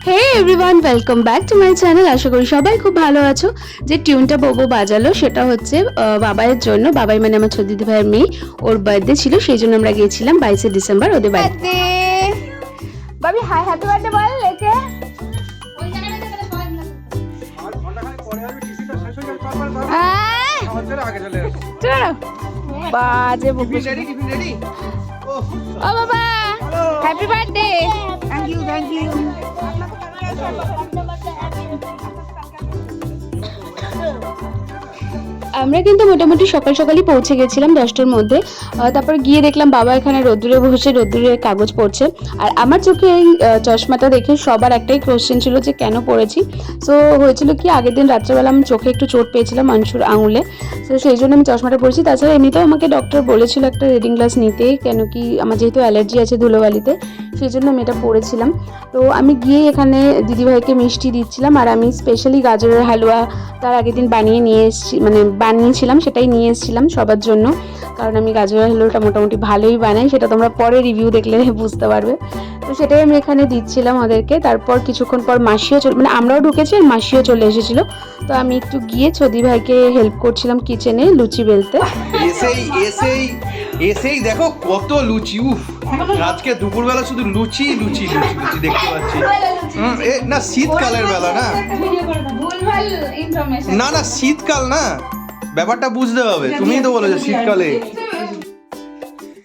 Hey everyone, welcome back to my channel. আশা করি সবাই খুব ভালো আছো। যে টিউনটা ববো বাজালো সেটা হচ্ছে বাবাইয়ের জন্য। বাবাই মানে আমার ছোট দিদি ভাইয়ের মেয়ে, ওর বার্থডে ছিল, সেই জন্য আমরা গিয়েছিলাম 22শে ডিসেম্বর ওদের বাড়িতে। বাবি হাই, হ্যাপি বার্থডে বল লেকে। বাজে ও বাবা, happy birthday. Thank you, thank you. আমরা কিন্তু মোটামুটি সকাল সকালই পৌঁছে গেছিলাম 10টার মধ্যে। তারপর গিয়ে দেখলাম বাবা এখানে রোদ্দুরে বসে রোদ্দুরে কাগজ পড়ছে। আর আমার চোখে এই চশমাটা দেখে সবার একটাই কোশ্চেন ছিল যে কেন পড়েছি। সো হয়েছিল কি, আগের দিন রাত্রেবেলা আমি চোখে একটু চোট পেয়েছিলাম আংশুর আঙুলে, তো সেই জন্য আমি চশমাটা পড়েছি। তাছাড়া এমনিতেও আমাকে ডক্টর বলেছিল একটা রিডিং গ্লাস নিতে, কেন কি আমার যেহেতু অ্যালার্জি আছে ধুলোবালিতে, সেই জন্য আমি এটা পড়েছিলাম। তো আমি গিয়ে এখানে দিদিভাইকে মিষ্টি দিচ্ছিলাম, আর আমি স্পেশালি গাজরের হালুয়া তার আগের দিন বানিয়েছিলাম, সেটাই নিয়ে এসেছিলাম সবার জন্য, কারণ আমি গাজরের হালুয়াটা মোটামুটি ভালোই বানাই, সেটা তোমরা পরে রিভিউ দেখলে বুঝতে পারবে। তো সেটাই আমি এখানে দিচ্ছিলাম ওদেরকে। তারপর কিছুক্ষণ পর মাসিও আমরাও ঢুকেছি আর মাসিও চলে এসেছিলো। তো আমি একটু গিয়ে ছদি ভাইকে হেল্প করছিলাম কিচেনে লুচি বেলতে। এসেই দেখো কত লুচি, উফ আজকে দুপুরবেলা শুধু লুচি লুচি লুচি লুচি দেখতে পাচ্ছি। না শীতকালের বেলা না, না না শীতকাল না, ব্যাপারটা বুঝতে হবে, তুমিই তো বলেছো শীতকালে।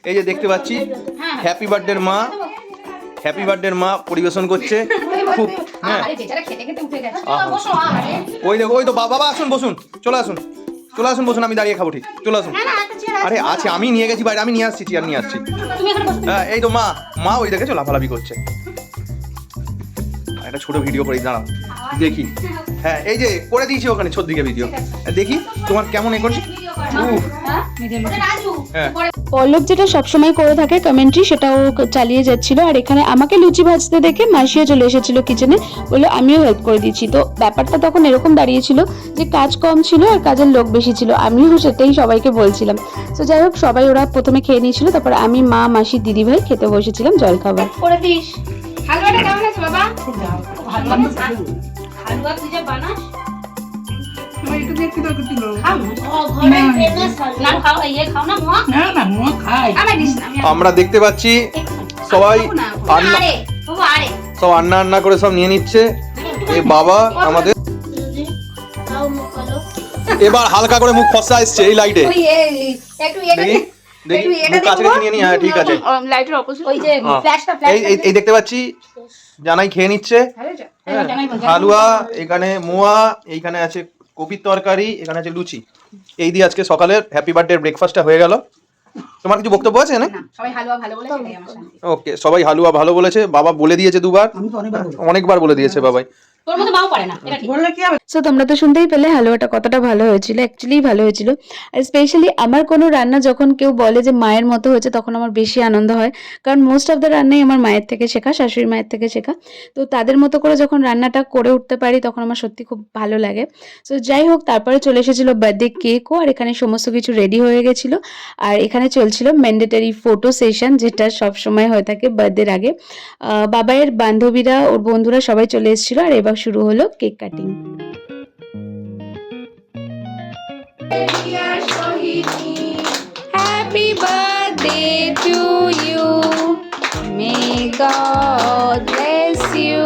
এই যে দেখতে পাচ্ছি হ্যাপি বার্থডে মা পরিবেশন করছে খুব। হ্যাঁ ওই দেখো, ওই তো বাবা আসুন, বসুন, চলে আসুন বসুন, আমি দাঁড়িয়ে খাবো, ঠিক চলে আসুন। আরে আছে, আমি নিয়ে গেছি বাইরে, আমি নিয়ে আসছি, চেয়ার নিয়ে আসছি। হ্যাঁ এই তো মা ওই দেখেছো লাফালাফি করছে। একটা ছোট ভিডিও করে দাঁড়াও দেখি। হ্যাঁ এই যে করে দিয়েছি ওখানে দিকে ভিডিও, দেখি তোমার কেমন এ করছে। পল্লব যেটা সবসময় করে থাকে কমেন্ট্রি, সেটাও চালিয়ে যাচ্ছিল। আর এখানে আমাকে লুচি ভাজতে দেখে মাসিও চলে এসেছিল কিচেনে, বললো আমিও হেল্প করে দিচ্ছি। তো ব্যাপারটা তখন এরকম দাঁড়িয়েছিল যে কাজ কম ছিল আর কাজের লোক বেশি ছিল, আমিও সেটাই সবাইকে বলছিলাম। তো যাই হোক, সবাই ওরা প্রথমে খেয়ে নিয়েছিল, তারপর আমি, মা, মাসি, দিদি ভাই খেতে বসেছিলাম জলখাবার। করে দিস হালুয়াটা কেমন আছে বাবা? খুব ভালো হালুয়া তুই যে বানাস আমরা দেখতে পাচ্ছি সবাই রান্না করে সব নিয়ে নিচ্ছে। এই বাবা আমাদের এবার হালকা করে মুখ ফসা এসছে এই লাইটে, ঠিক আছে। এই দেখতে পাচ্ছি জানাই খেয়ে নিচ্ছে হালুয়া, এখানে মোয়া, এইখানে আছে কপির তরকারি, এখানে আছে লুচি। এই দিয়ে আজকে সকালের হ্যাপি বার্থডে ব্রেকফাস্টটা হয়ে গেল। তোমার কিছু বক্তব্য আছে না? ওকে, সবাই হালুয়া ভালো বলেছে, বাবা বলে দিয়েছে দুবার, অনেকবার বলে দিয়েছে বাবাই। সো তোমরা তো শুনতেই পেলে হালুয়াটা কতটা ভালো হয়েছিল, অ্যাকচুয়ালি ভালো হয়েছিল। আর স্পেশালি আমার কোনো রান্না যখন কেউ বলে যে মায়ের মতো হয়েছে, তখন আমার বেশি আনন্দ হয়, কারণ মোস্ট অফ দ্য রান্নাই আমার মায়ের থেকে শেখা, শাশুড়ি মায়ের থেকে শেখা। তো তাদের মতো করে যখন রান্নাটা করে উঠতে পারি, তখন আমার সত্যি খুব ভালো লাগে। সো যাই হোক, তারপরে চলে এসেছিল বার্থডে কেকও, আর এখানে সমস্ত কিছু রেডি হয়ে গেছিলো। আর এখানে চলছিল ম্যান্ডেটারি ফটো সেশন, যেটা সবসময় হয়ে থাকে বার্থডের আগে। বাবাইয়ের বান্ধবীরা, ওর বন্ধুরা সবাই চলে এসেছিল, আর এবার শুরু হলো cake cutting. Happy birthday to you. May God bless you.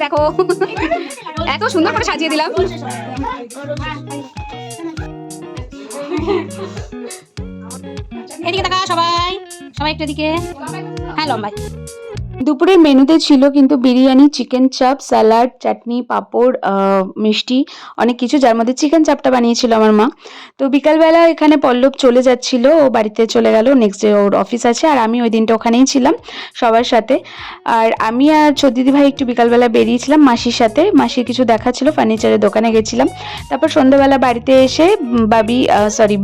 দেখো এত সুন্দর করে সাজিয়ে দিলাম। এদিকে তাকা সবাই একটু এদিকে। হ্যাঁ লম্বাই। দুপুরের মেনুতে ছিল কিন্তু বিরিয়ানি, চিকেন চাপ, স্যালাড, চাটনি, পাঁপড়, মিষ্টি, অনেক কিছু, যার মধ্যে চিকেন চাপটা বানিয়েছিল আমার মা। তো বিকালবেলা এখানে পল্লব চলে যাচ্ছিল, ও বাড়িতে চলে গেল, নেক্সট ডে ওর অফিস আছে, আর আমি ওই দিনটা ওখানেই ছিলাম সবার সাথে। আর আমি আর দিদি ভাই একটু বিকালবেলা বেরিয়েছিলাম মাসির সাথে, মাসির কিছু দেখা ছিল, ফার্নিচারের দোকানে গেছিলাম। তারপর সন্ধ্যাবেলা বাড়িতে এসে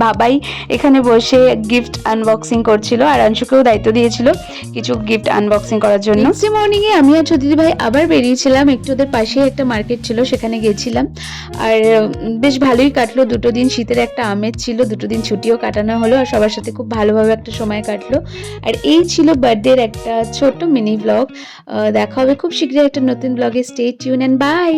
বাবাই এখানে বসে গিফট আনবক্সিং করছিল, আর অংশুকেও দায়িত্ব দিয়েছিল কিছু গিফট আনবক্সিং করার জন্য। জন্য। নেক্সট মর্নিং এ আমি আর দিদি ভাই আবার বেরিয়েছিলাম, একটু ওদের পাশেই একটা মার্কেট ছিল সেখানে গেছিলাম। আর বেশ ভালোই কাটলো দুটো দিন, শীতের একটা আমেজ ছিল, দুটো দিন ছুটিও কাটানো হলো আর সবার সাথে খুব ভালোভাবে একটা সময় কাটলো। আর এই ছিল বার্থডের একটা ছোট্ট মিনি ব্লগ। দেখা হবে খুব শীঘ্রই একটা নতুন ব্লগে। Stay tune and by.